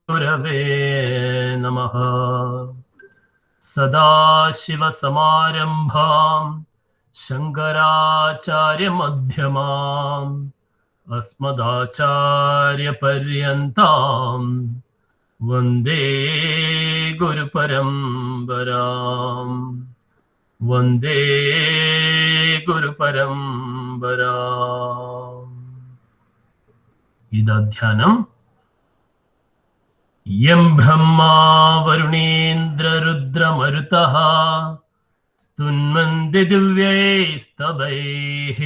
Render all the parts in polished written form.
गुरवे नमः। सदाशिवसमारम्भां शङ्कराचार्यमध्यमाम् अस्मदाचार्यपर्यन्तां वन्दे गुरुपरम्पराम्। वन्दे गुरुपरम्पराम्। इदध्यानम् यं ब्रह्मा वरुणेन्द्ररुद्रमरुतः स्तुन्वन्ति दिव्यैस्तवैः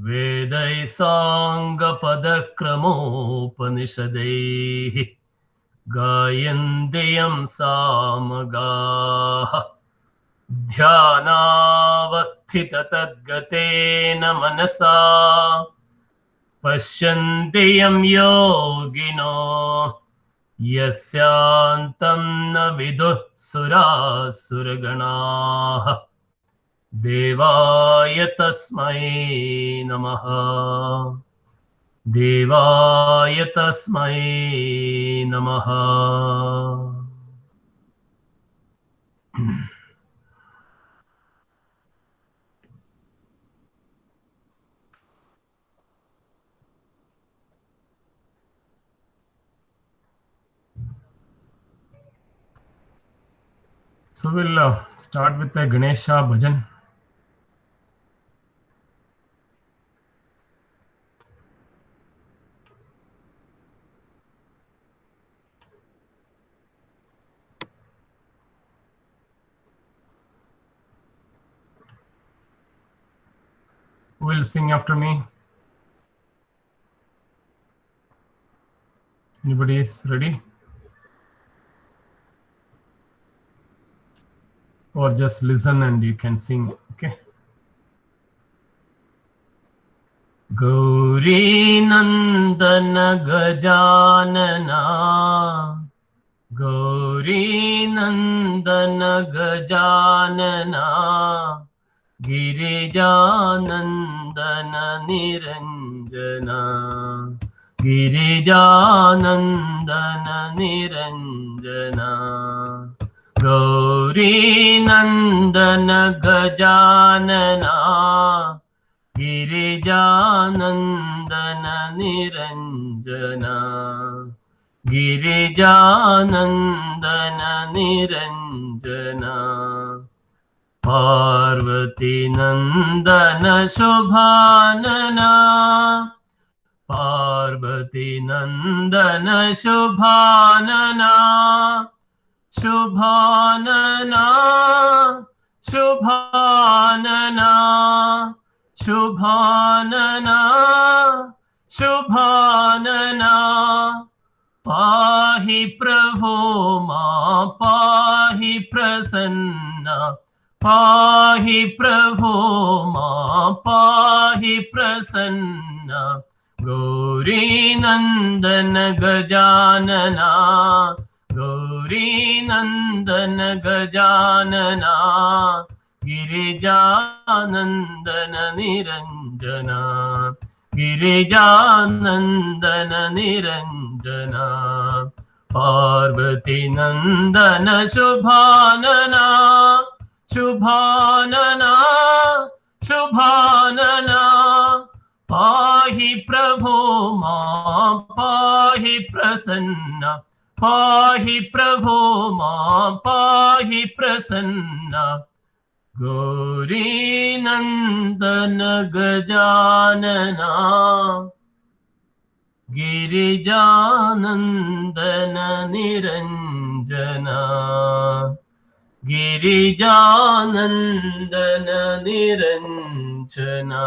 वेदैः साङ्गपदक्रमोपनिषदैः गायन्ति यं सामगाः। ध्यानावस्थिततद्गतेन मनसा पश्यन्ति यं योगिनो यस्यान्तं न विदुः सुरासुरगणाः। देवाय तस्मै नमः। देवाय तस्मै नमः। So we'll start with the Ganesha bhajan. Who will sing after me? Anybody is ready? Or just listen and you can sing, okay? Gauri Nandana Gajanana, Gauri Nandana Gajanana, Girijanandana Niranjana, Girijanandana Niranjana, Gauri Nandana Gajanana, Girijanandana Niranjana, Girijanandana Niranjana, Parvati Nandana Shubhanana, Parvati Nandana Shubhanana, Shubhanana, Shubhanana, Shubhanana, Shubhanana, Pahi Prabhu Ma Pahi Prasanna, Pahi Prabhu Ma Pahi Prasanna, Gauri Nandana Gajanana, Gauri Nandana Gajanana, Girijanandana Niranjana, Girijanandana Niranjana, Parvati Nandana Shubhanana, Shubhanana, Shubhanana, Pahi Prabhu Ma Pahi Prasanna, Pahi Prabhu Ma Pahi Prasanna, Gauri Nandana Gajanana, Girijanandana Niranjana, Girijanandana Niranjana.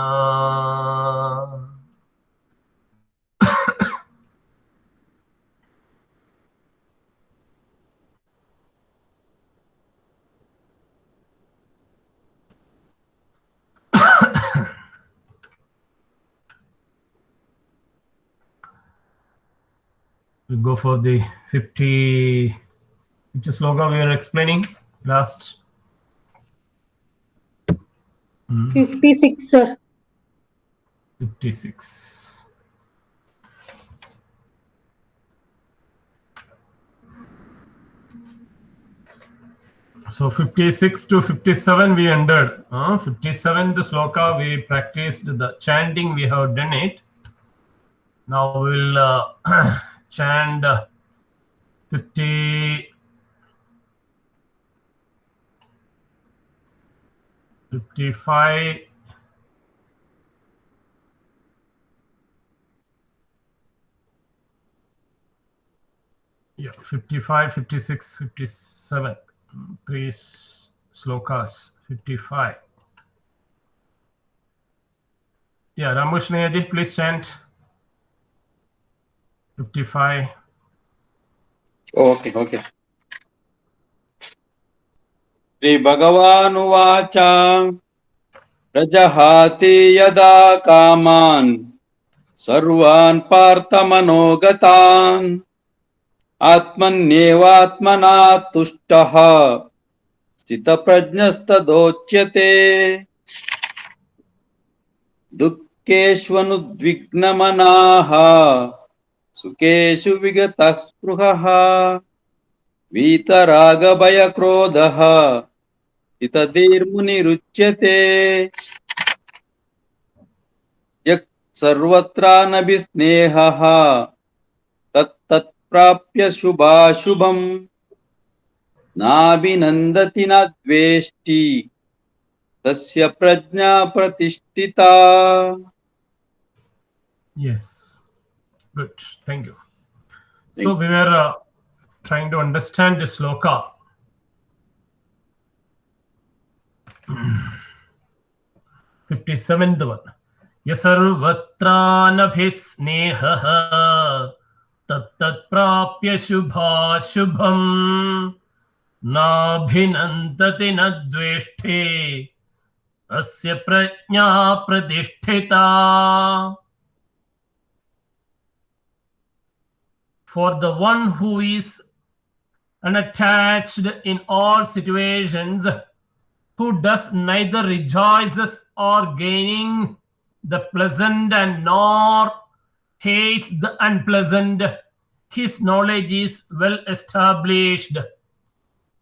We'll go for the 50, which sloka we are explaining last. 56, sir. 56. So 56 to 57 we ended. 57th sloka we practiced the chanting. We have done it. Now we'll chant 50. 55. Yeah, 55, 56, 57. Three slokas. 55. Yeah, Ramushnayaji, please chant 55. Okay. Shri Bhagavanuvacha Rajahati yada kaman sarvan parthamanogataan atmanyevatmana tushtaha sthita prajnastadochyate dukkeshvanudvignamanaha sukeshu vigatah spruhaha वीतरागभय क्रोधः हितधीर्मुनिरुच्यते यः सर्वत्रानभिस्नेहः तत्तत्प्राप्य शुभाशुभम् नाभिनन्दति न द्वेष्टि तस्य प्रज्ञा प्रतिष्ठिता. Yes, good. Thank you. So we were trying to understand the sloka. 57th one. Yasarvatranabhisnehaha tattatprapya shubhashubham nabhinandati nadveshte asya prajna pradishthita. For the one who is unattached in all situations, who does neither rejoices or gaining the pleasant and nor hates the unpleasant, his knowledge is well established.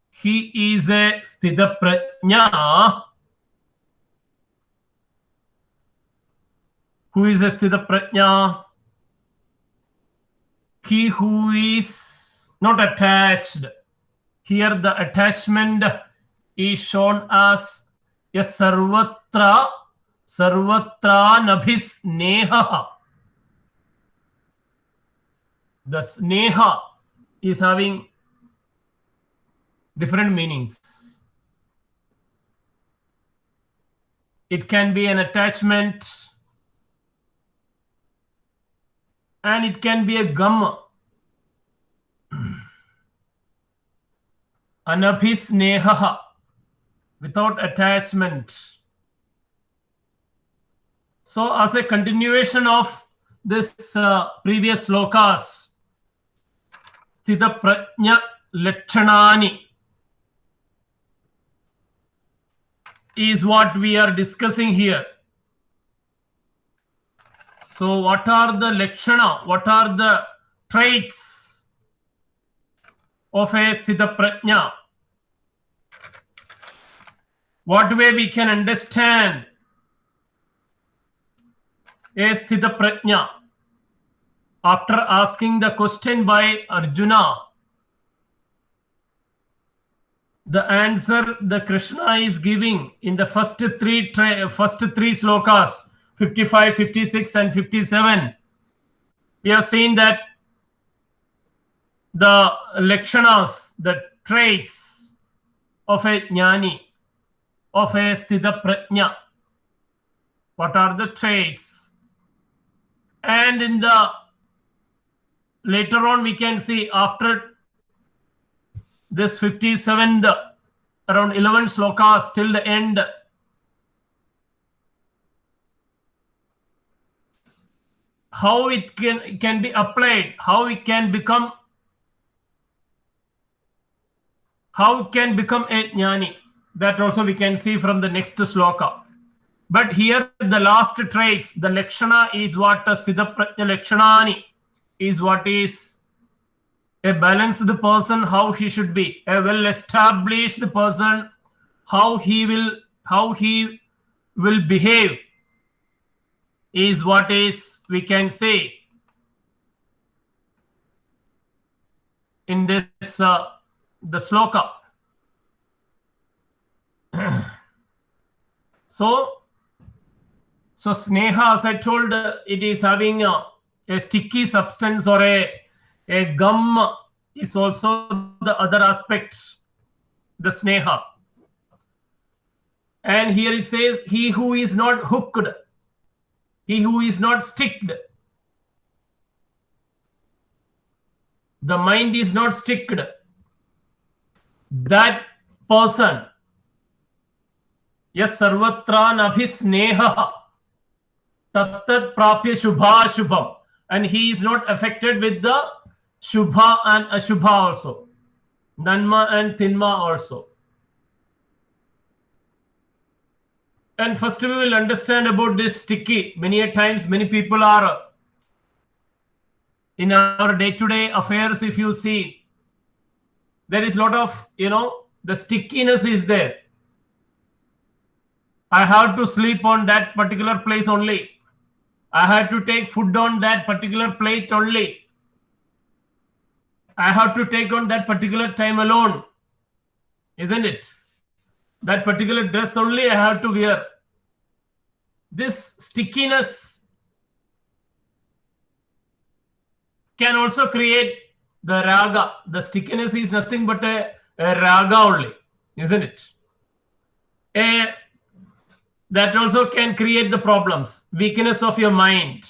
He is a sthita prajna. Who is a sthita prajna? He who is not attached. Here the attachment is shown as a sarvatra nabhisneha. The sneha is having different meanings. It can be an attachment and it can be a gam. Anabhisneha, without attachment. So as a continuation of this previous slokas, sthita prajna lakshanani is what we are discussing here. So what are the lakshana? What are the traits of a sthita prajna? What way we can understand a sthita prajna? After asking the question by Arjuna, the answer the Krishna is giving in the first three slokas, 55, 56 and 57, we have seen that the lakshanas, the traits of a jnani, of a sthita prajna. What are the traits? And in the later on we can see after this 57, around 11 slokas till the end, how it can be applied, how it can become a jnani. That also we can see from the next sloka. But here the last traits, the lakshana is what sthita prajna lakshanani is what is A balanced person, how he should be. A well-established person, how he will behave is what is we can say in this the sloka. So sneha, as I told, it is having a sticky substance, or a gum is also the other aspect, the sneha. And here it says, he who is not hooked, he who is not sticked, the mind is not sticked, that person, yes, sarvatra nabhisneha tattat prapya shubha shubham, and he is not affected with the shubha and ashubha also, nanma and tinma also. And first we will understand about this sticky. Many a times, many people are in our day-to-day affairs. If you see, there is a lot of, the stickiness is there. I have to sleep on that particular place only. I have to take food on that particular plate only. I have to take on that particular time alone. Isn't it? That particular dress only I have to wear. This stickiness can also create the raga. The stickiness is nothing but a raga only, isn't it? That also can create the problems, weakness of your mind.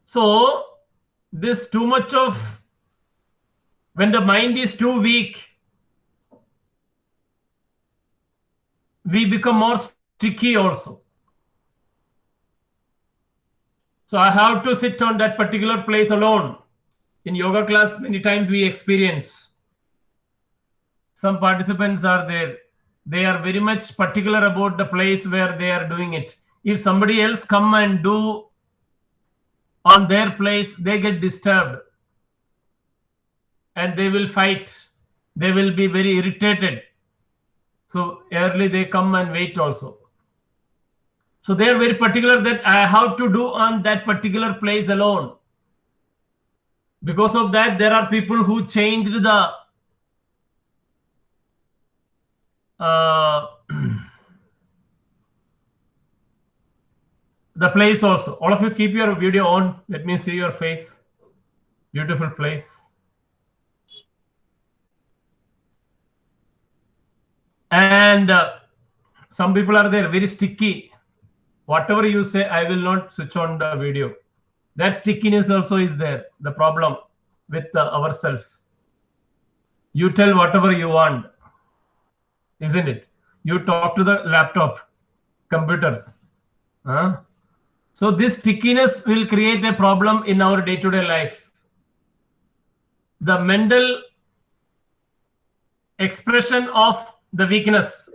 So this too much of, when the mind is too weak, we become more sticky also. So I have to sit on that particular place alone. In yoga class, many times we experience, some participants are there. They are very much particular about the place where they are doing it. If somebody else come and do on their place, they get disturbed and they will fight. They will be very irritated. So early they come and wait also. So they are very particular that I have to do on that particular place alone. Because of that, there are people who changed the the place also. All of you keep your video on. Let me see your face. Beautiful place. And some people are there, very sticky. Whatever you say, I will not switch on the video. That stickiness also is there, the problem with ourselves. You tell whatever you want, isn't it? You talk to the laptop, computer. So this stickiness will create a problem in our day-to-day life. The mental expression of the weakness.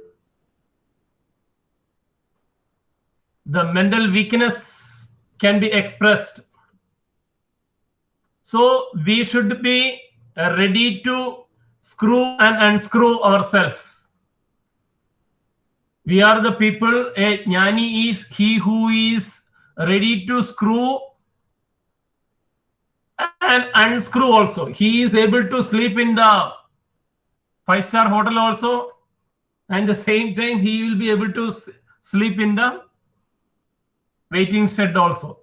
The mental weakness can be expressed. So we should be ready to screw and unscrew ourselves. We are the people, a jnani is he who is ready to screw and unscrew also. He is able to sleep in the 5-star hotel also, and at the same time he will be able to sleep in the waiting shed also,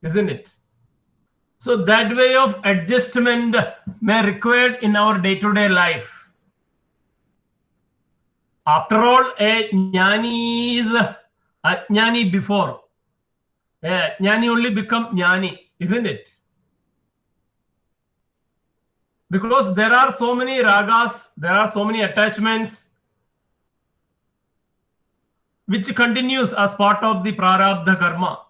isn't it? So that way of adjustment may required in our day-to-day life. After all, a jnani is a jnani before. A jnani only become jnani, isn't it? Because there are so many ragas, there are so many attachments which continues as part of the prarabdha karma.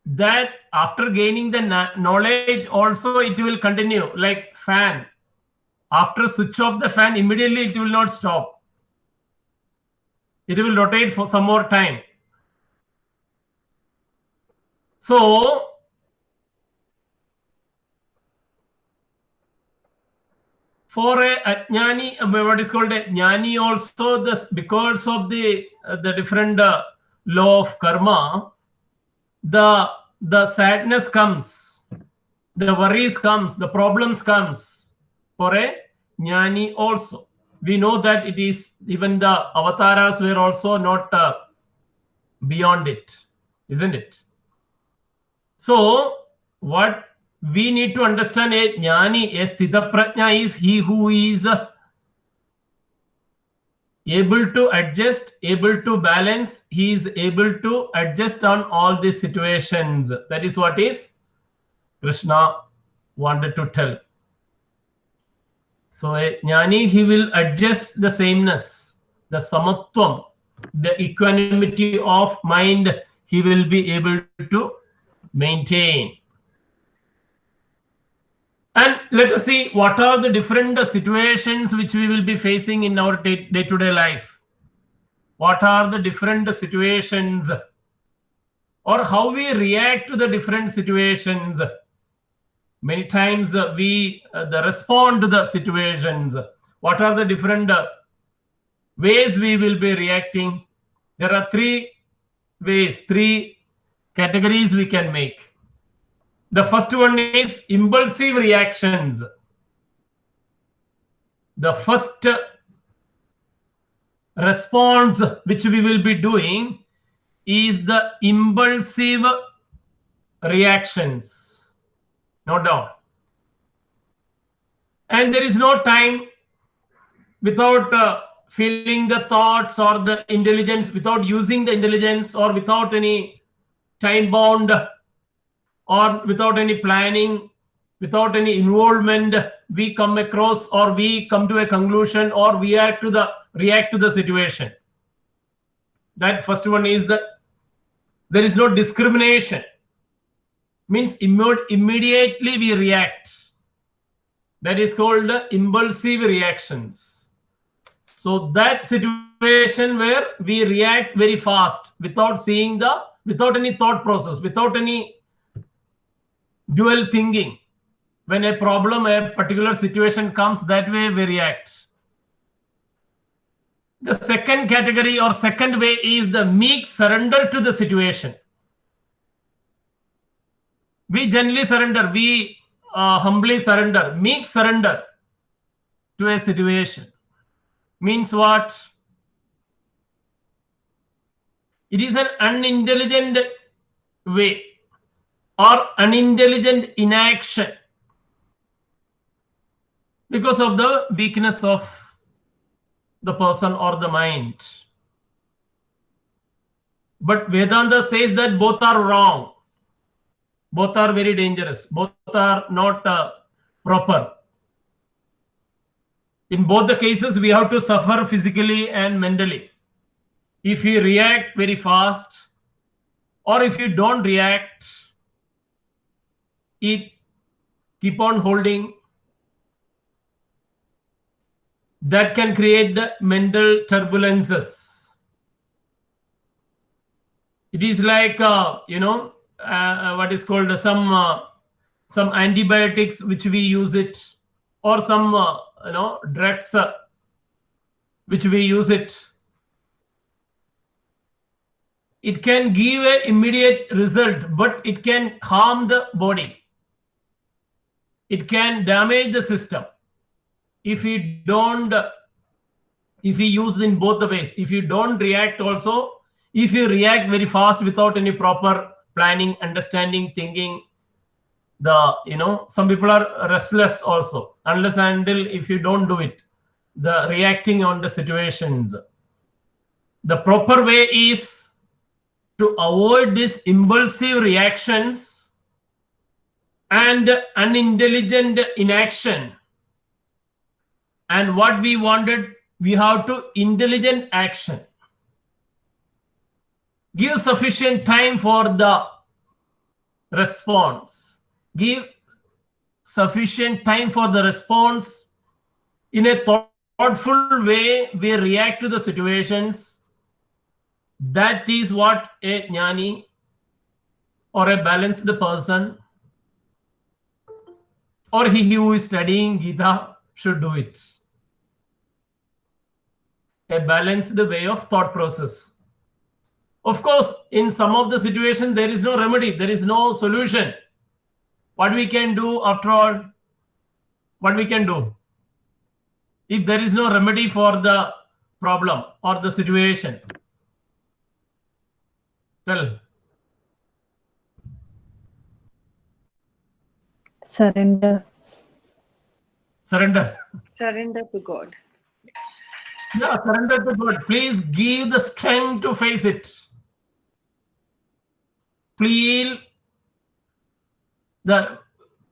That after gaining the knowledge also it will continue, like fan. After switch off the fan, immediately it will not stop. It will rotate for some more time. So for a jnani, what is called a jnani also, this because of the different law of karma, the sadness comes, the worries comes, the problems comes for a jnani also. We know that it is, even the avatars were also not beyond it, isn't it? So what we need to understand, a jnani, a sthita prajna, is he who is able to adjust, able to balance, he is able to adjust on all these situations. That is what is Krishna wanted to tell. So a jnani, he will adjust the sameness, the samatvam, the equanimity of mind, he will be able to maintain. And let us see what are the different situations which we will be facing in our day-to-day life. What are the different situations, or how we react to the different situations. Many times we respond to the situations. What are the different ways we will be reacting? There are three ways, three categories we can make. The first one is impulsive reactions. The first response which we will be doing is the impulsive reactions. No doubt. And there is no time without feeling the thoughts or the intelligence, without using the intelligence, or without any time bound, or without any planning, without any involvement, we come across, or we come to a conclusion, or we react to the situation. That first one is that there is no discrimination. Means immediately we react. That is called impulsive reactions. So that situation where we react very fast without any thought process, without any dual thinking. When a problem, a particular situation comes, that way we react. The second category or second way is the meek surrender to the situation. We generally surrender, we humbly surrender, meek surrender to a situation. Means what? It is an unintelligent way or unintelligent inaction because of the weakness of the person or the mind. But Vedanta says that both are wrong. Both are very dangerous. Both are not proper. In both the cases, we have to suffer physically and mentally. If you react very fast, or if you don't react, it keep on holding. That can create the mental turbulences. It is like what is called some antibiotics which we use it, or some drugs which we use it. It can give an immediate result, but it can harm the body. It can damage the system if we use in both the ways. If you don't react also, if you react very fast without any proper planning, understanding, thinking, some people are restless also, unless and until if you don't do it, the reacting on the situations. The proper way is to avoid these impulsive reactions and unintelligent inaction. And what we wanted, we have to intelligent action. Give sufficient time for the response. Give sufficient time for the response. In a thoughtful way, we react to the situations. That is what a jnani or a balanced person, or he who is studying Gita should do it. A balanced way of thought process. Of course, in some of the situations, there is no remedy, there is no solution. What we can do, after all, what we can do? If there is no remedy for the problem or the situation, tell. Surrender. Surrender. Surrender to God. Yeah, surrender to God. Please give the strength to face it. Plead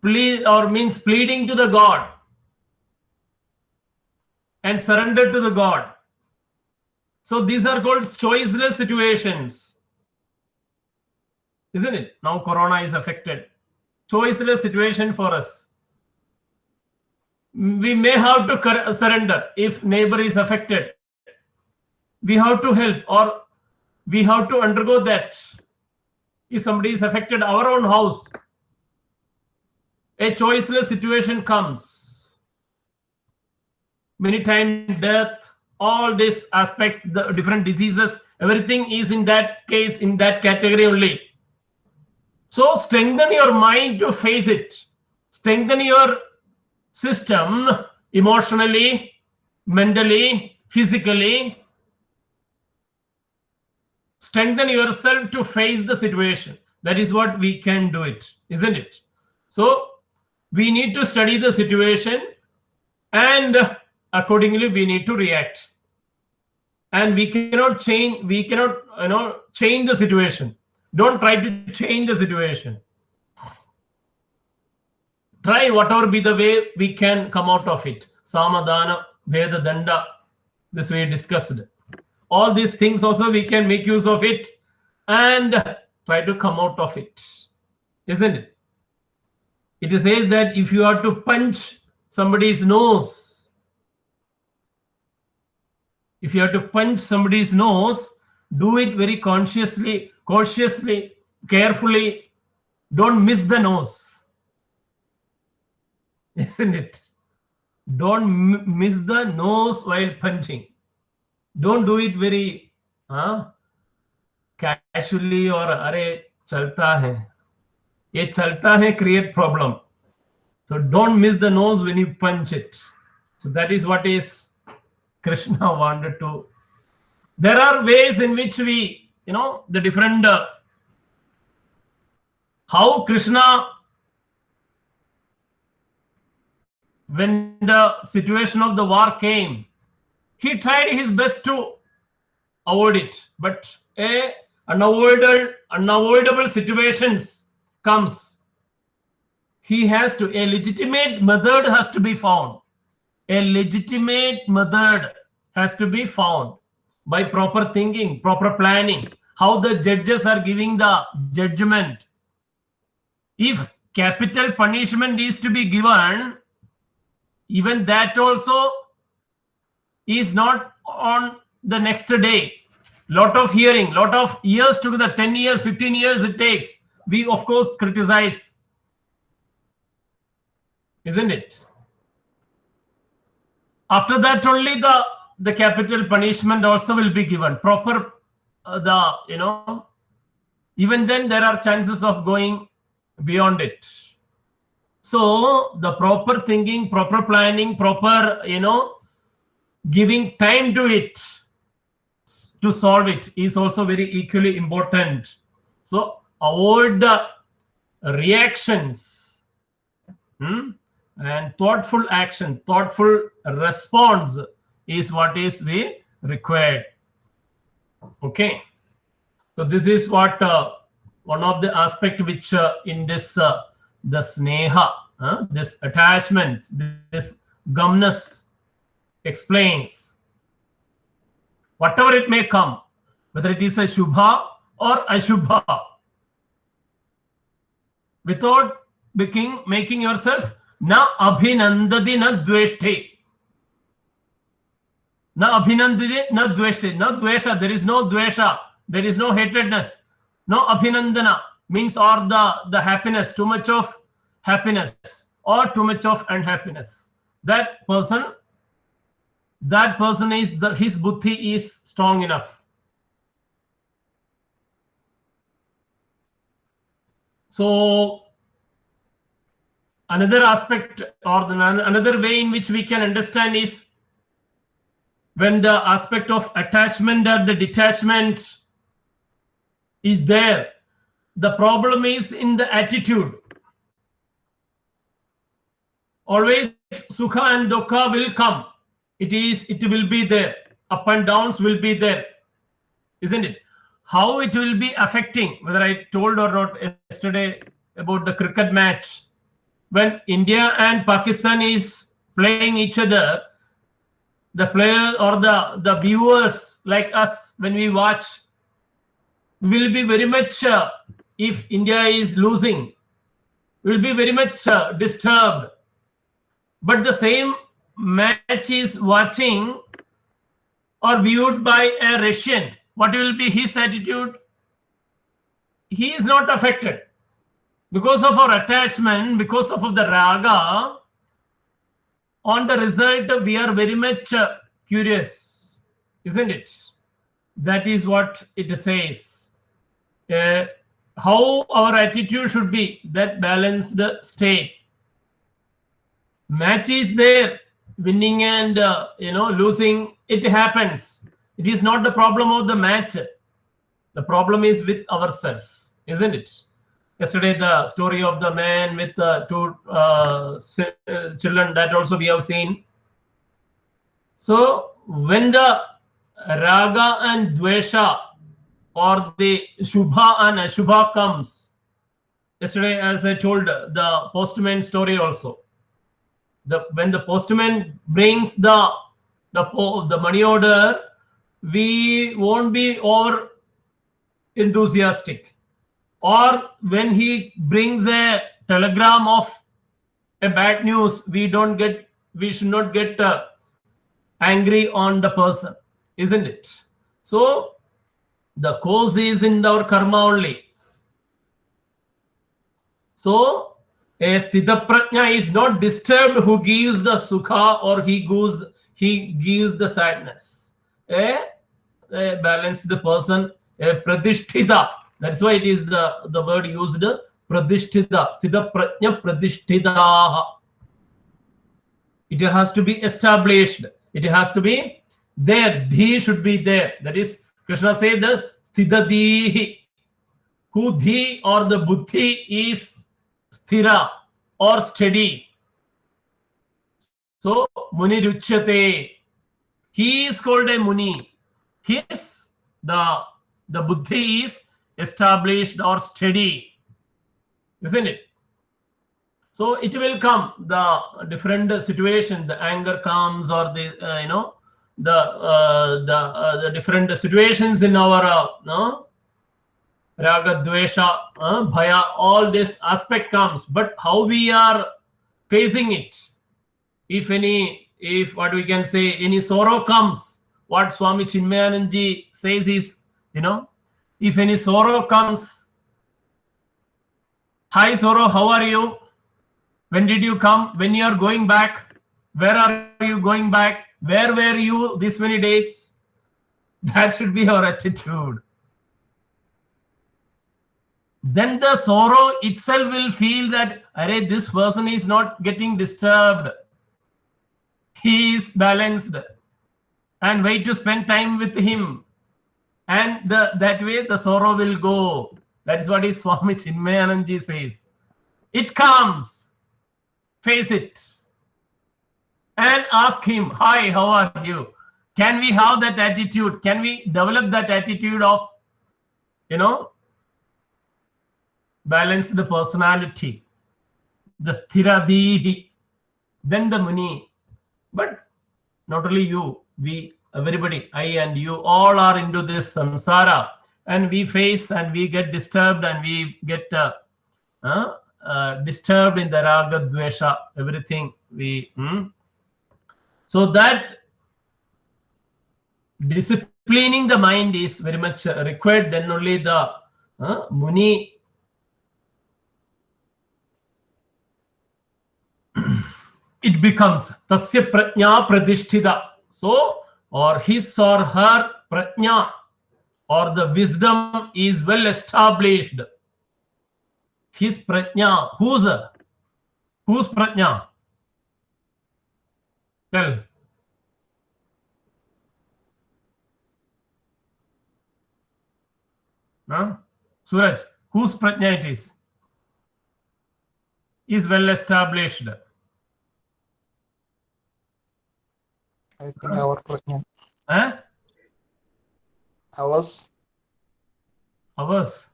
means pleading to the God and surrender to the God. So these are called choiceless situations, isn't it? Now Corona is affected. Choiceless situation for us. We may have to surrender if neighbor is affected. We have to help, or we have to undergo that. If somebody is affected, our own house, a choiceless situation comes. Many times death, all these aspects, the different diseases, everything is in that case, in that category only. So strengthen your mind to face it. Strengthen your system emotionally, mentally, physically. Strengthen yourself to face the situation. That is what we can do it, isn't it? So we need to study the situation, and accordingly we need to react. And we cannot change the situation. Don't try to change the situation. Try whatever be the way we can come out of it. Samadana, Veda, Danda, this we discussed. All these things also we can make use of it and try to come out of it, isn't it? It says that if you are to punch somebody's nose, do it very consciously, cautiously, carefully. Don't miss the nose, isn't it? Don't miss the nose while punching. Don't do it very casually or "Arey chalta hai." Ye chalta hai create problem. So don't miss the nose when you punch it. So that is what is Krishna wanted to. There are ways in which we, the different how Krishna, when the situation of the war came, he tried his best to avoid it, but unavoidable situations comes. A legitimate method has to be found. A legitimate method has to be found by proper thinking, proper planning, how the judges are giving the judgment. If capital punishment is to be given, even that also is not on the next day. Lot of hearing, lot of years together, 10 years, 15 years it takes. We of course criticize, isn't it? After that only the capital punishment also will be given. Proper, even then there are chances of going beyond it. So the proper thinking, proper planning, proper, giving time to it to solve it is also very equally important. So avoid the reactions and thoughtful action, thoughtful response is what is we required. Okay, so this is what one of the aspect which in this the sneha, this attachment, this gumness explains. Whatever it may come, whether it is a shubha or ashubha, without making yourself na abhinandadi na dveshte. Na abhinandadi na dveshte. No dvesha. There is no dvesha. There is no hatredness. No abhinandana. means or the happiness, too much of happiness or too much of unhappiness. That person is his buddhi is strong enough. So another aspect or another way in which we can understand is when the aspect of attachment or the detachment is there, the problem is in the attitude. Always sukha and dukkha will come. It will be there. Up and downs will be there, isn't it? How it will be affecting, whether I told or not yesterday about the cricket match, when India and Pakistan is playing each other, the player or the viewers like us, when we watch, will be very much, if India is losing, will be very much disturbed. But the same match is watching or viewed by a Russian. What will be his attitude? He is not affected. Because of our attachment, because of the raga, on the result, we are very much curious, isn't it? That is what it says. How our attitude should be, that balanced state. Match is there, winning and losing, it happens. It is not the problem of the match. The problem is with ourselves, isn't it? Yesterday, the story of the man with two children, that also we have seen. So when the raga and dvesha or the shubha and ashubha comes, yesterday as I told the postman story also, when the postman brings the money order, we won't be over enthusiastic. Or when he brings a telegram of a bad news, we should not get angry on the person, isn't it? So the cause is in our karma only. So a sthita prajna is not disturbed who gives the sukha or he gives the sadness. A balanced person, a pradishtita. That's why it is the word used, pradishtita, sthita prajna pradishtita. It has to be established. It has to be there. Dhi should be there. That is, Krishna said the sthita dihi. Who dhi or the buddhi is sthira or steady. So Muni Ruchyate. He is called a Muni. His the buddhi is established or steady, isn't it? So it will come, the different situation, the anger comes, or the the different situations in our raga, dvesha, bhaya, all this aspect comes. But how we are facing it, if what we can say, any sorrow comes, what Swami Chinmayanand says is, if any sorrow comes, hi sorrow, how are you? When did you come? When you are going back? Where are you going back? Where were you this many days? That should be our attitude. Then the sorrow itself will feel that, array, this person is not getting disturbed. He is balanced. And wait to spend time with him. And that way the sorrow will go. That is what is Swami Chinmayanand says. It comes. Face it. And ask him, hi, how are you? Can we have that attitude? Can we develop that attitude of, balance the personality, the sthiradihi, then the Muni. But not only you, we, everybody, I and you, all are into this samsara, and we face and we get disturbed and we get disturbed in the raga, dvesha, everything we. So that disciplining the mind is very much required. Then only the Muni it becomes tasya prajna pratishtita. So, or his or her prajna or the wisdom is well established. His prajna, whose prajna? Tell. Huh? Suraj, whose prajna it is well established. I think our prajna. Huh? Ours. Ours.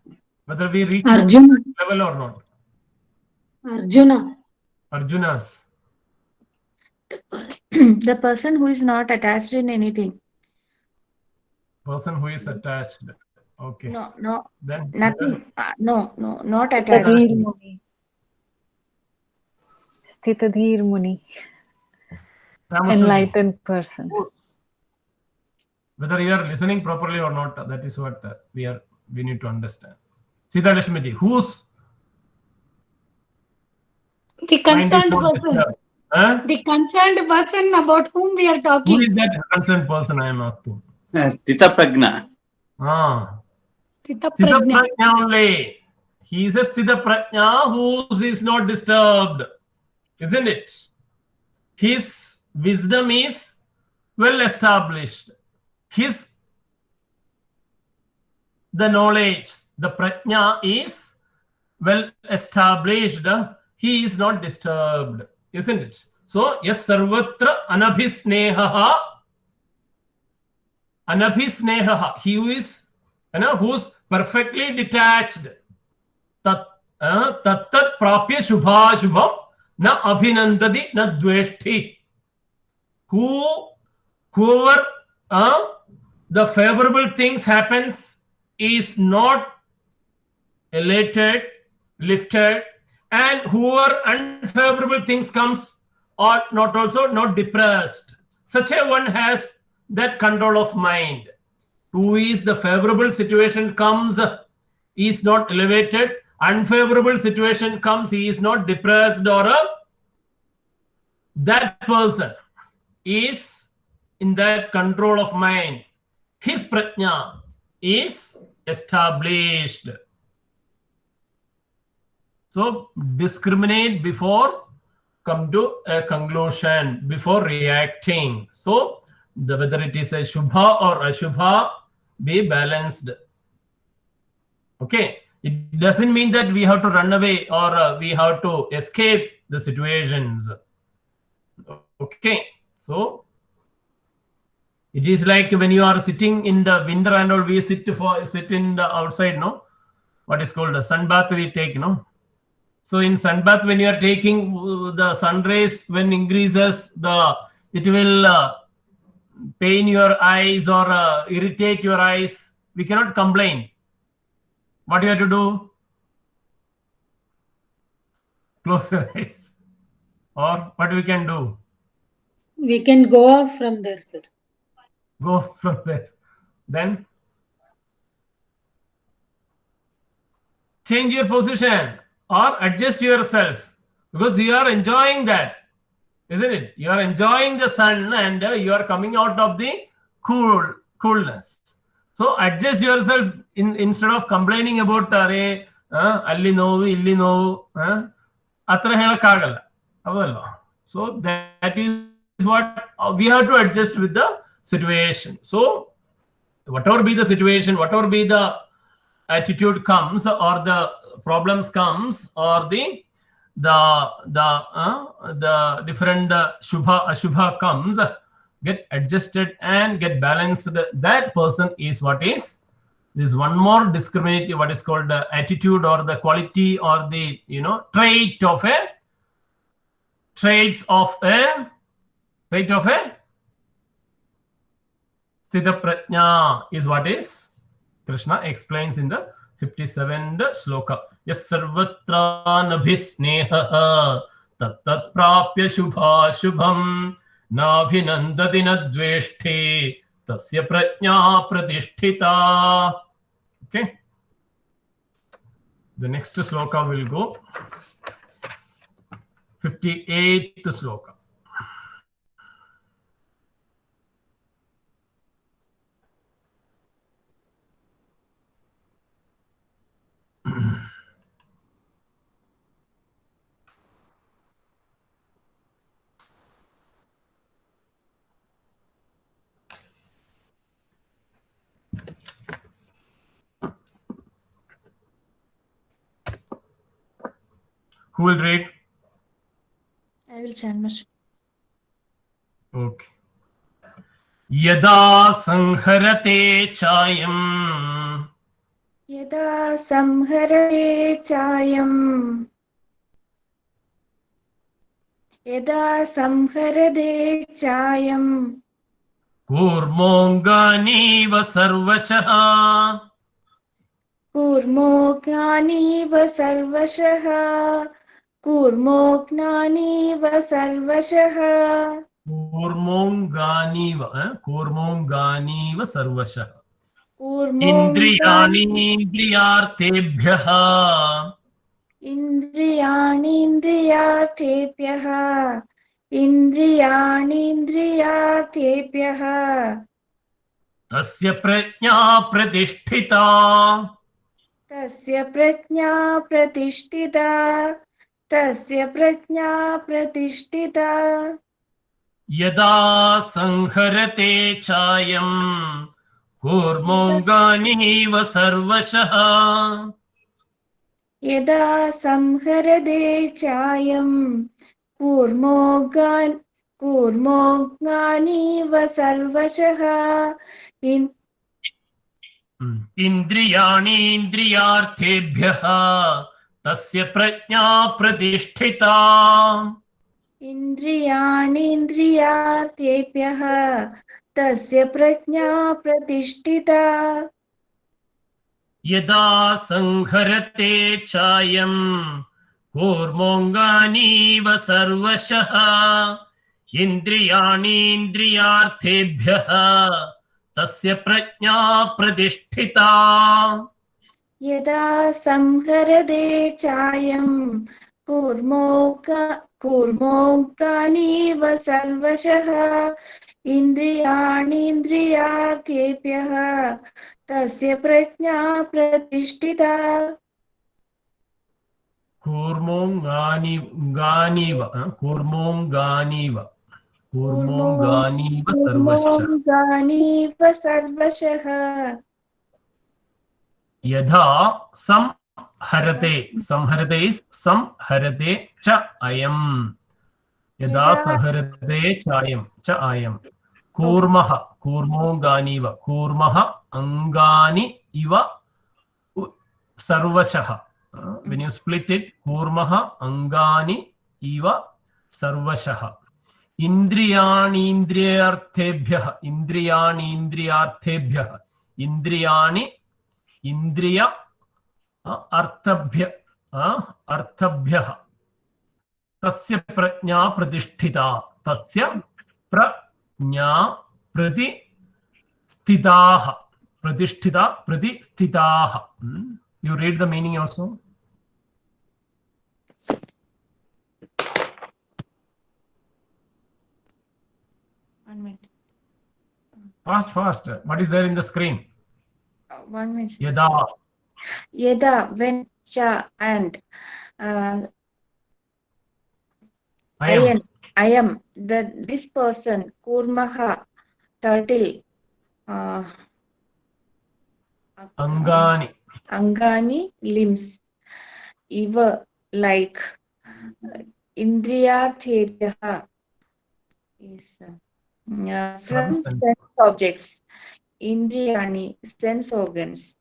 Whether we reach Arjuna. level or not. Arjuna. Arjuna's. The person who is not attached in anything. Person who is attached. Okay. No, Then nothing. No, not attached. Stitadhir Muni. Stitadhir Muni. Ramaswamy, Enlightened person. whether you are listening properly or not, that is what we need to understand. Sita Lakshmiji, whose The mind is concerned not person. disturbed? Huh? The concerned person about whom we are Who talking. is that concerned person I am asking? Stita prajna. Ah, Stita Siddha Prajna. Prajna only. He is a Siddha Prajna whose is not disturbed. Isn't it? His wisdom is well established. The knowledge, the Prajna is well established. He is not disturbed. Isn't it? So, yes, sarvatra anabhisneha. Anabhisneha. He who is, who's perfectly detached. Tat prapya shubha shubham na abhinandadi na dveshti. Whoever the favorable things happens is not elated, lifted, and whoever unfavorable things comes or not depressed. Such a one has that control of mind. Who is the favorable situation comes, he is not elevated. Unfavorable situation comes, he is not depressed or that person is in that control of mind. His prajna is established. So discriminate before come to a conclusion, before reacting. So whether it is a shubha or ashubha, be balanced. Okay, it doesn't mean that we have to run away or we have to escape the situations. Okay, so it is like when you are sitting in the winter and all, we sit in the outside, no? What is called a sun bath we take, no? So in sun bath, when you are taking the sun rays, when increases, it will pain your eyes or irritate your eyes. We cannot complain. What do you have to do? Close your eyes. Or what we can do? We can go off from there, sir. Go from there. Then change your position or adjust yourself because you are enjoying that, isn't it? You are enjoying the sun and you are coming out of the coolness. So adjust yourself instead of complaining about alli novu illi novu atra helakagalla avadallo. So that is what we have to adjust with the situation. So whatever be the situation, whatever be the attitude comes or the problems comes or the different shubha ashubha comes, get adjusted and get balanced. That person is what is this one more discriminative, what is called the attitude or the quality or the trait of a Siddha Prajna is what is Krishna explains in the 57th sloka. Yes sarvatra nabhisneha tat prapya shubha shubham nabhinandati nadveshte tasya prajna pratishtita. Okay. The next sloka will go 58th sloka. Who will read? I will chant Master. Okay. Yada sanharate chayam Yada samharate chayam. Yada samharate chayam. Kurmongani va sarvashaha Kurmogani va sarvashaha. Kurmogani va sarvashaha. Kurmongani va sarvashaha Kurmogani Indriyani indriyartebhyaha Indriyani indriyartebhyaha. Indriyani indriyartebhyaha. Tasya prajna pratisthita Tasya prajna pratishtita. Tasya prajna pratishtita. Yada sanharate chayam Kurmongani va sarvashaha Yada samharade chayam. Kurmogani va sarvashaha. Indriyani indriyartebhyaha Tasya prajna pratisthita Indriyani indriyartebhyaha. Tasya prajna pratishtita. Yada sanharate chayam Kurmongani va sarvashaha Indriyani indriyartebhyaha Tasya prajna pratisthita Yada samharade chayam. Kurmogani va sarvashaha. Indriyani indriyartebhyaha. Tasya prajna pratishtita. Kurmongani va sarvashaha Kurmogani va sarvashaha. Yadha samharate is samharate cha ayam Yada Yada sanharate chayam cha ayam Kurmaha kurmonganiva Kurmaha angani iva sarvashaha When you split it Kurmaha angani iva sarvashaha Indriyani indriyartebhyaha Indriyani Indriya arthabhya Tasya prajna pratisthita Tasya prajna pratistitaha You read the meaning also? One minute. Fast. What is there in the screen? 1 minute. Yada. Yada, when, cha, and Ayam. I am this person, Kurmaha, turtle, Angani, limbs, Eva, like, Indriyartebhyaha is from sense objects. Indriyani, sense organs.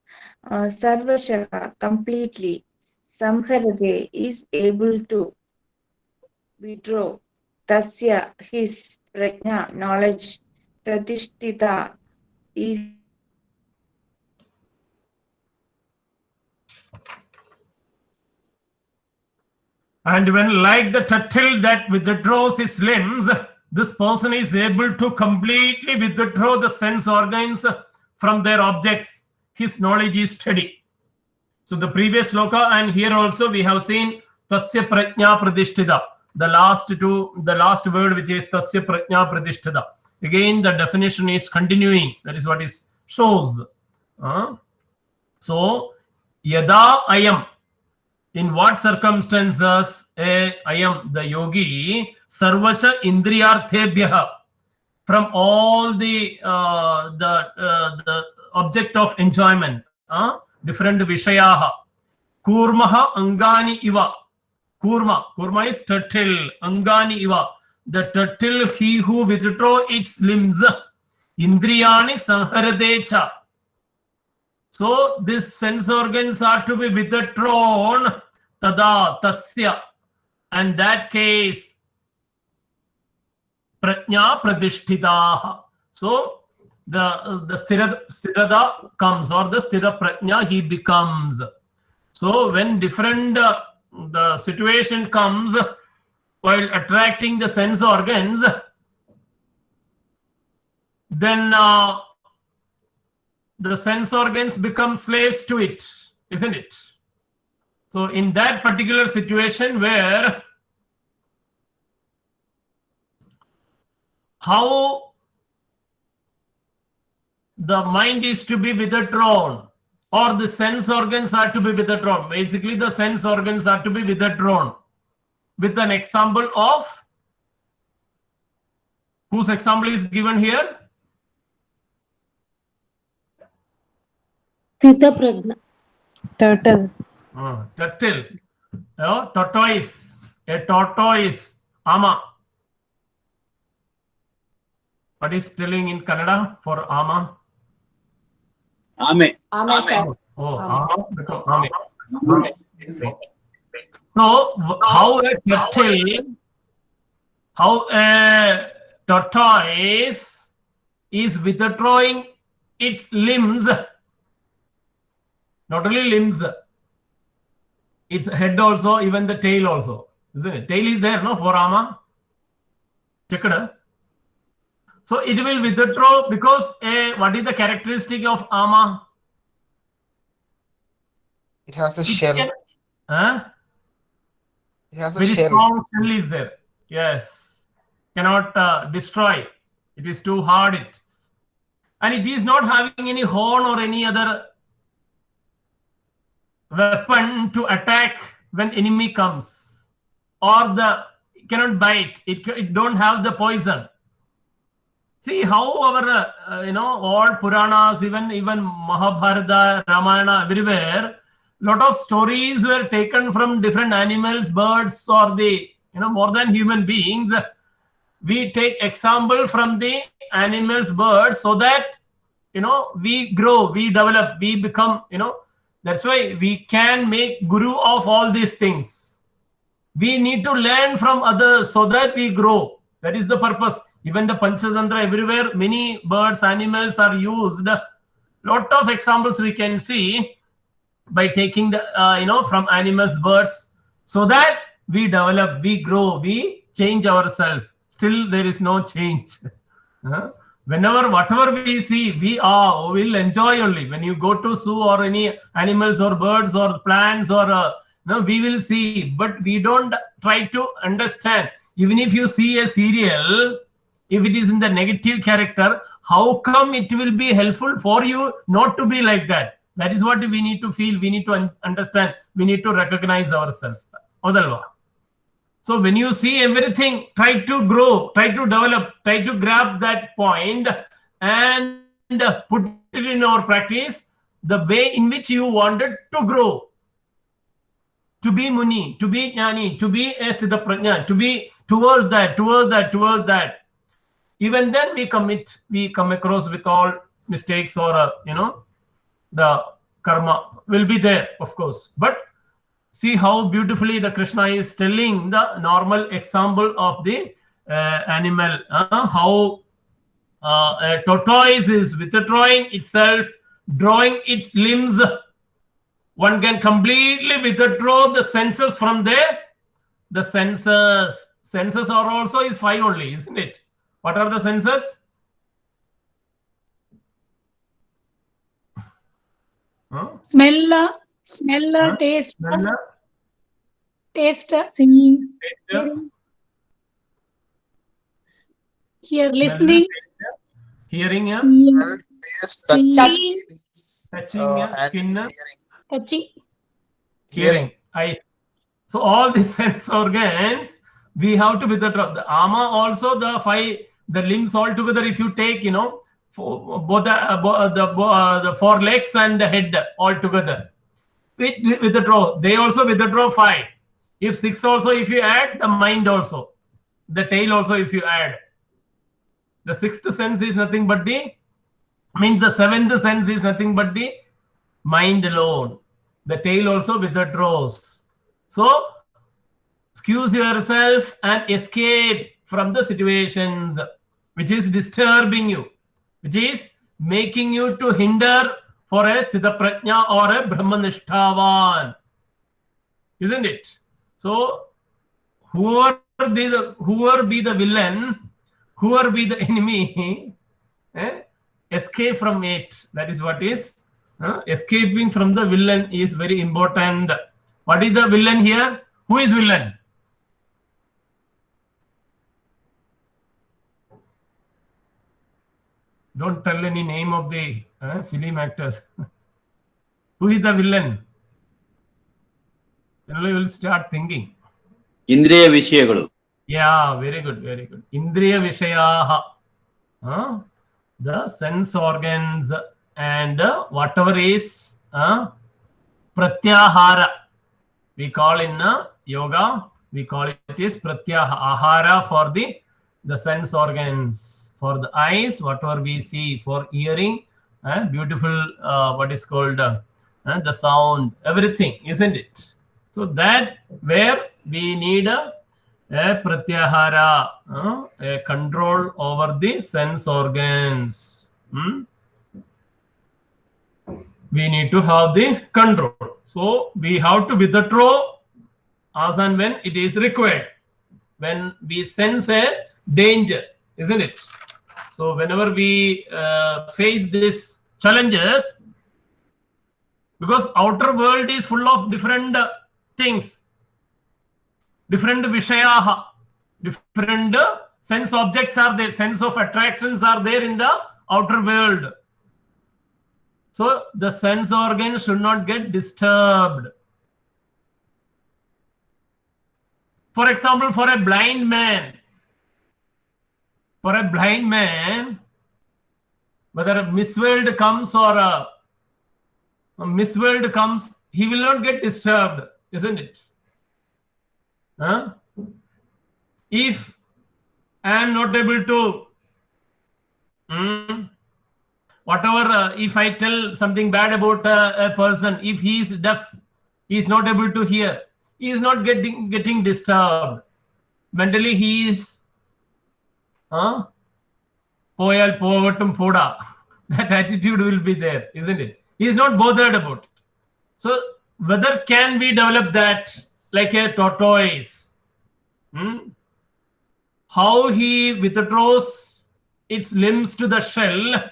Sarvashaha, completely. Samharade is able to withdraw. Tasya, his. Prajna, knowledge. Pratishtita is And when, like the turtle that withdraws its limbs, this person is able to completely withdraw the sense organs from their objects. His knowledge is steady. So the previous sloka and here also we have seen tasya prajna pratishtita. The last word which is tasya prajna pratishtita. Again the definition is continuing. That is what it shows. So yada ayam. In what circumstances ayam, the yogi, sarvasha indriyarthebhyaha, from all the object of enjoyment, different vishayaha, kurmaha angani iva, Kurma. Kurma is turtle. Angani iva. The turtle, he who withdraw its limbs. Indriyani sanharadecha. So these sense organs are to be withdrawn. Tada tasya. And that case, prajna pradishtitaha. So the sthirada comes, or the sthira prajna he becomes. So when different the situation comes while attracting the sense organs, then the sense organs become slaves to it, isn't it? So in that particular situation where how the mind is to be withdrawn, or the sense organs are to be withdrawn. Basically, the sense organs are to be withdrawn. With an example of, whose example is given here? Sthita prajna. Turtle. Turtle. Tortoise. A tortoise. Ama. What is telling in Kannada for ama? Ame. Ame, sir. Oh, ama become ame. Ame. So how a tortoise is withdrawing its limbs, not only limbs, its head also, even the tail also, isn't it? Tail is there, no, for ama. Check it out. So it will withdraw because what is the characteristic of ama? It has a shell. It has a very shell. strong shell is there. Yes. Cannot destroy. It is too hard. It is. And it is not having any horn or any other weapon to attack when enemy comes. Or it cannot bite. It don't have the poison. See how our, all Puranas, even Mahabharata, Ramayana, everywhere, lot of stories were taken from different animals, birds, or the, more than human beings. We take example from the animals, birds, so that, we grow, we develop, we become, that's why we can make guru of all these things. We need to learn from others so that we grow. That is the purpose. Even the Panchatantra, everywhere, many birds, animals are used. Lot of examples we can see by taking the, from animals, birds, so that we develop, we grow, we change ourselves. Still, there is no change. Whenever, whatever we see, we will enjoy only. When you go to zoo or any animals or birds or plants or, we will see, but we don't try to understand. Even if you see a serial, if it is in the negative character, how come it will be helpful for you not to be like that? That is what we need to feel, we need to understand, we need to recognize ourselves. So when you see everything, try to grow, try to develop, try to grab that point and put it in our practice the way in which you wanted to grow. To be Muni, to be Jnani, to be a Sthita Prajna, to be towards that. Even then we come across with all mistakes or, the karma will be there, of course. But see how beautifully the Krishna is telling the normal example of the animal. How a tortoise is withdrawing itself, drawing its limbs. One can completely withdraw the senses from there. The senses are also is 5 only, isn't it? What are the senses? Smell, taste, Smell, taste, Seeing, taste, hear, listening, hearing, seeing, Taste, seeing, touching, and skin, touching. hearing. eyes. So all the sense organs we have to withdraw. The ama also, the limbs all together. If you take, both the 4 legs and the head all together, withdraw. They also withdraw 5. If 6 also, if you add, the mind also, the tail also, if you add, the 6th sense is nothing but the seventh sense is nothing but the mind alone. The tail also withdraws. So excuse yourself and escape from the situations which is disturbing you, which is making you to hinder for a Siddha Prajna or a Brahmanishtavan. Isn't it? So whoever be the villain, whoever be the enemy, escape from it. That is what is escaping from the villain is very important. What is the villain here? Who is villain? Don't tell any name of the film actors. Who is the villain? Then you will start thinking. Indriya Vishayagalu. Yeah, very good, very good. Indriya Vishayaha. The sense organs and whatever is Pratyahara. We call in yoga, we call it is Pratyahara for the sense organs. For the eyes, whatever we see, for hearing, beautiful, what is called the sound, everything, isn't it? So that where we need a pratyahara, a control over the sense organs. We need to have the control. So we have to withdraw as and when it is required. When we sense a danger, isn't it? So whenever we face these challenges, because outer world is full of different things, different vishayaha, different sense objects are there, sense of attractions are there in the outer world. So the sense organs should not get disturbed. For example, for a blind man, whether a Miss World comes or a Miss World comes, he will not get disturbed, isn't it? If I am not able to, whatever, if I tell something bad about a person, if he is deaf, he is not able to hear, he is not getting disturbed. Mentally, he is Poyal Povatum Poda. That attitude will be there, isn't it? He is not bothered about it. So whether can we develop that like a tortoise? How he withdraws its limbs to the shell,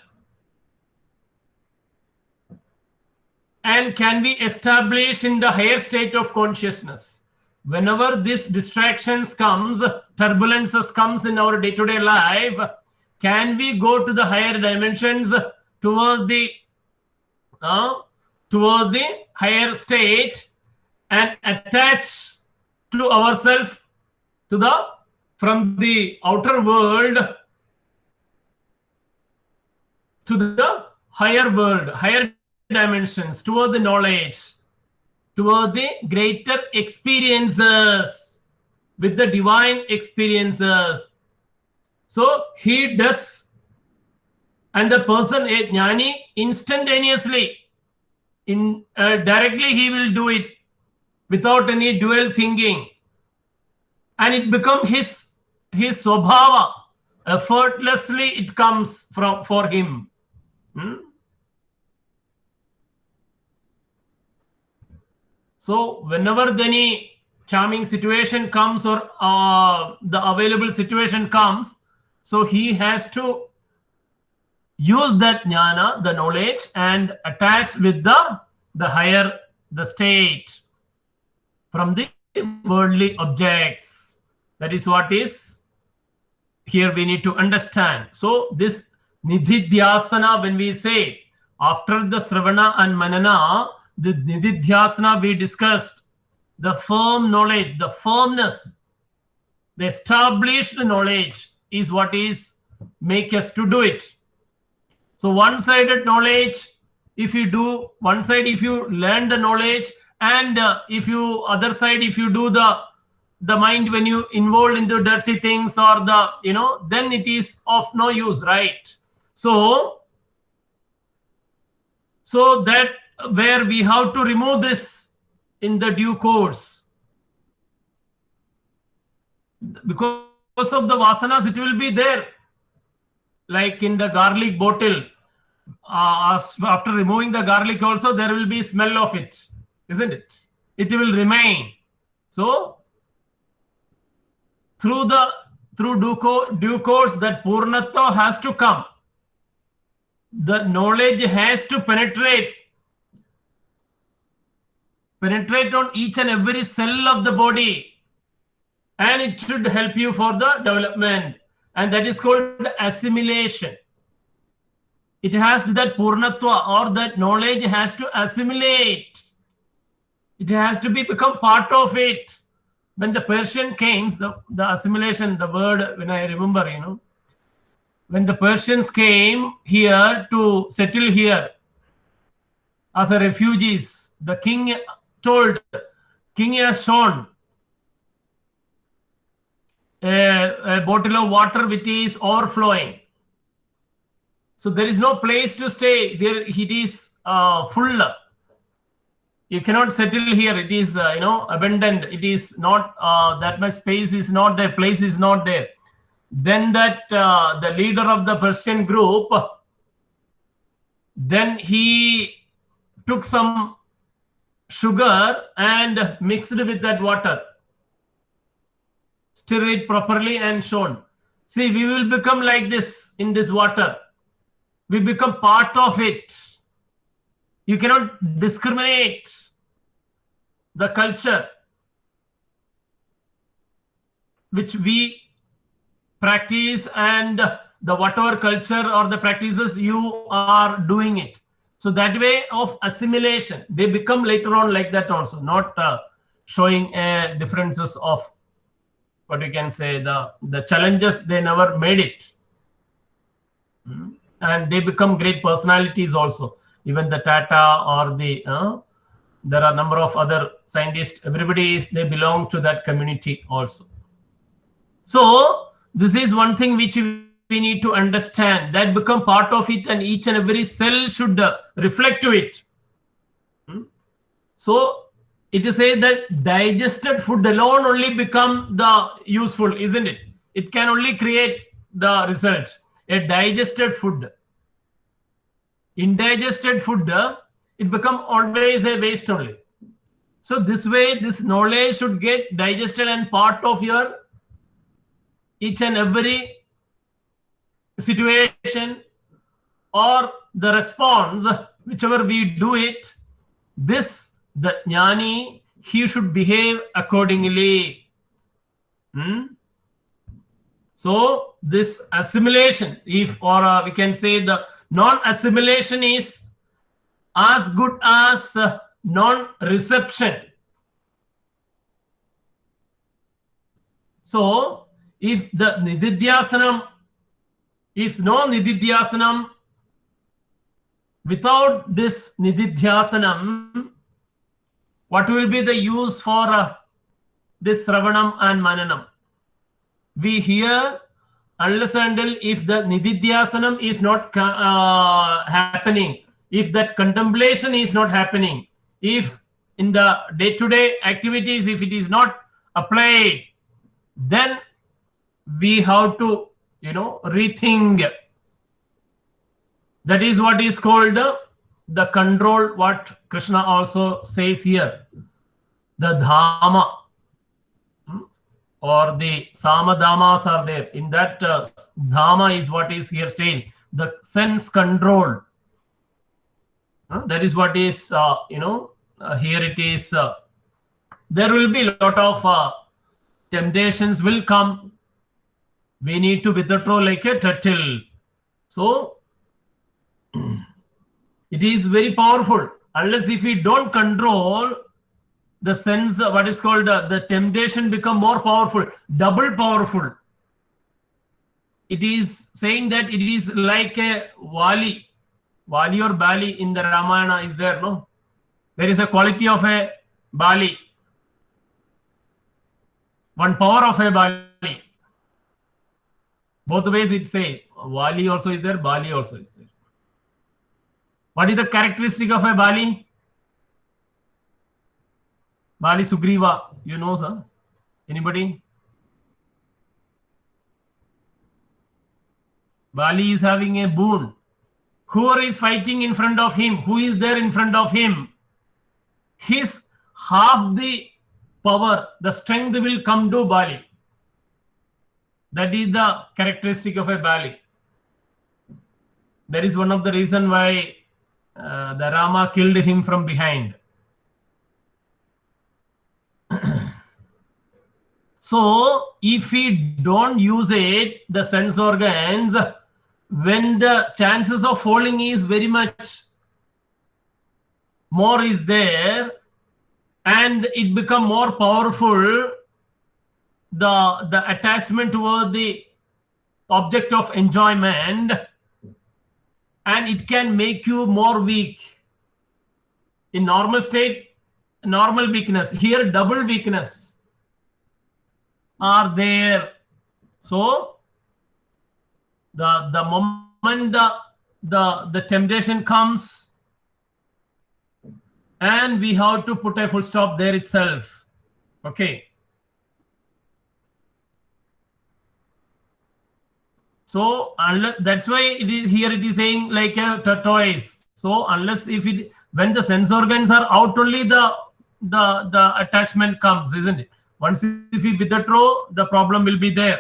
and can we establish in the higher state of consciousness? Whenever this distractions comes, turbulences comes in our day-to-day life, can we go to the higher dimensions towards the higher state and attach to ourselves to from the outer world to the higher world, higher dimensions, toward the knowledge, toward the greater experiences with the divine experiences. So he does, and the person, a jnani, instantaneously, directly he will do it without any dual thinking, and it becomes his swabhava. Effortlessly it comes for him. So whenever any charming situation comes or the available situation comes, so he has to use that jnana, the knowledge, and attach with the higher, the state from the worldly objects. That is what is here we need to understand. So this nididhyasana, when we say after the sravana and manana, the nididhyasana we discussed, the firm knowledge, the firmness, the established knowledge is what is make us to do it. So one-sided knowledge, if you do one side, if you learn the knowledge And if you other side, if you do the mind, when you involved into dirty things or then it is of no use, right? So that where we have to remove this in the due course, because of the vasanas it will be there, like in the garlic bottle. After removing the garlic also there will be smell of it, isn't it? It will remain. So through due course, that purnatva has to come. The knowledge has to penetrate on each and every cell of the body, and it should help you for the development, and that is called assimilation. It has that purnatva, or that knowledge has to assimilate. It has to become part of it. When the Persian came, the assimilation, the word, when I remember, when the Persians came here to settle here as a refugees, the king has shown a bottle of water which is overflowing. So there is no place to stay. There it is full. You cannot settle here. It is abandoned. It is not that much space is not there. Place is not there. Then that the leader of the Persian group, then he took some sugar and mixed with that water, stir it properly and shown. See, we will become like this in this water. We become part of it. You cannot discriminate the culture which we practice and the whatever culture or the practices you are doing it. So that way of assimilation, they become later on like that also, not showing differences of what you can say, the challenges, they never made it. And they become great personalities also. Even the Tata or there are a number of other scientists, they belong to that community also. So this is one thing which we need to understand, that become part of it, and each and every cell should reflect to it. So it is said that digested food alone only become the useful, isn't it? It can only create the result. A digested food. Indigested food, it become always a waste only. So this way, this knowledge should get digested and part of your each and every situation or the response, whichever we do it, the jnani, he should behave accordingly. So this assimilation, we can say the non-assimilation is as good as non-reception. So if the nididhyasanam, if no nididhyasanam, without this nididhyasanam, what will be the use for this Sravanam and Mananam? We hear unless and until if the nididhyasanam is not happening, if that contemplation is not happening, if in the day-to-day activities, if it is not applied, then we have to, rethink. That is what is called the control, what Krishna also says here, the Dhama. Or the Samadhamas are there. In that Dhama is what is here saying, the sense control. That is what is, here it is. There will be a lot of temptations will come. We need to withdraw like a turtle. So, it is very powerful. Unless if we don't control the sense, what is called the temptation become more powerful, double powerful. It is saying that it is like a Vali or Bali in the Ramayana is there, no? There is a quality of a Bali. One power of a Bali. Both ways it say. Vali also is there, Bali also is there. What is the characteristic of a Bali? Bali Sugriva. You know, sir? Anybody? Bali is having a boon. Whoever is fighting in front of him, who is there in front of him, his half the power, the strength will come to Bali. That is the characteristic of a Bali. That is one of the reason why the Rama killed him from behind. So, if we don't use it, the sense organs, when the chances of falling is very much more is there, and it become more powerful, the attachment toward the object of enjoyment, and it can make you more weak. In normal state, normal weakness. Here, double weakness are there. So the moment the temptation comes, and we have to put a full stop there itself. Okay. So unless, that's why it is here it is saying like a tortoise. So unless if it, when the sense organs are out, only the attachment comes, isn't it? Once if we withdraw, the problem will be there.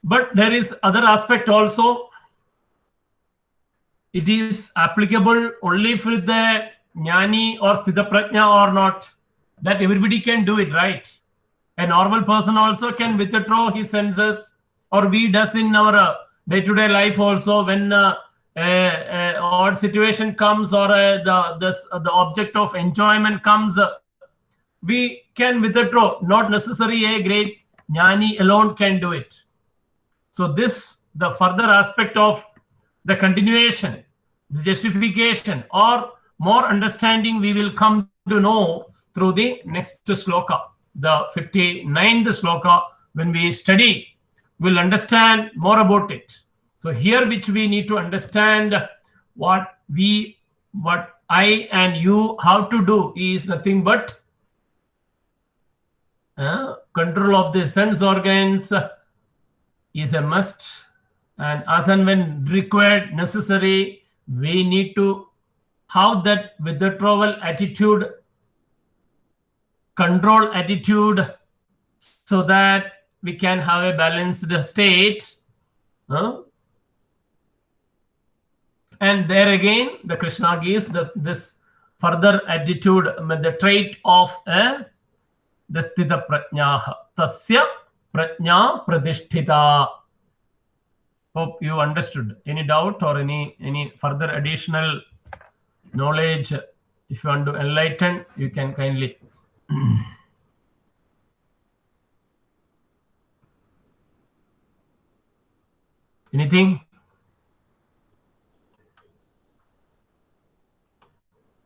But there is other aspect also. It is applicable only for the jnani or sthita prajna or not. That everybody can do it, right? A normal person also can withdraw his senses, or we does in our day-to-day life also. When a odd situation comes, or the object of enjoyment comes, we can withdraw. Not necessary a great jnani alone can do it. So this, the further aspect of the continuation, the justification, or more understanding, we will come to know through the next sloka, the 59th sloka. When we study, we'll understand more about it. So here, which we need to understand, what I and you have to do is nothing but control of the sense organs is a must, and as and when required, necessary, we need to have that withdrawal attitude, control attitude, so that we can have a balanced state. And there again, the Krishna gives this further attitude, the trait of the sthita prajnaha. Tasya prajna pradishthita. Hope you understood. Any doubt or any further additional knowledge, if you want to enlighten, you can kindly. Anything?